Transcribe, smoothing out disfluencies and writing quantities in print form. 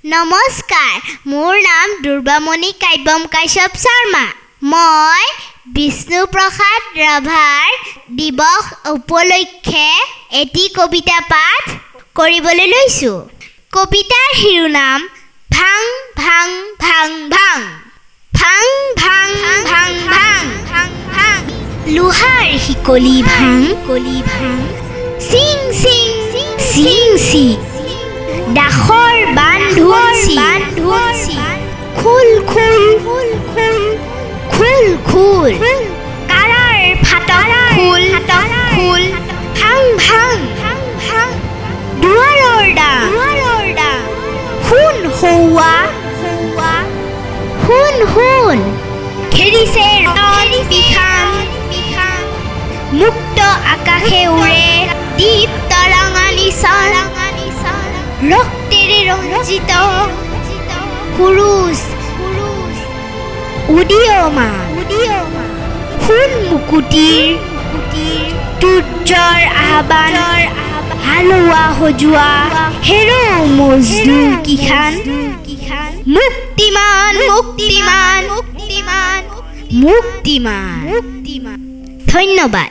নমস্কাৰ, মোৰ নাম দুৰ্বামণি কাব্যম কাশ্যপ শৰ্মা। মই বিষ্ণুপ্ৰসাদ ৰাভাৰ দিৱস উপলক্ষে এটি কবিতা পাঠ কৰিবলৈ লৈছোঁ। কবিতাৰ শিৰোনাম ভাং ভাং ভাং ভাং। ভাং ভাং ভাং ভাং ভাং। লোহাৰ শিকলি ভাং কলি ভাং। চিং চিং চিং চিং। দাসৰ বান্ধুঞ্চি খুল খুল খুল খুল। কাৰাৰ ফাটক খুল খুল। ভাং ভাং দুৱাৰৰ দাং শুন সৌৱা শুন শুন। ঘেৰিছে ৰণ বিখান মুক্ত আকাশে উৰে দীপ তৰঙালী চৰ। ৰক্তেৰে ৰঞ্জিত পুৰুষ উদীয়মান সোণ মুকুটিৰ তুৰ্যৰ আহ্বান। হালোৱা সজোৱা হেৰো মজদুৰ কিষাণ। মুক্তিমান মুক্তিমান মুক্তিমান মুক্তিমান। ধন্যবাদ।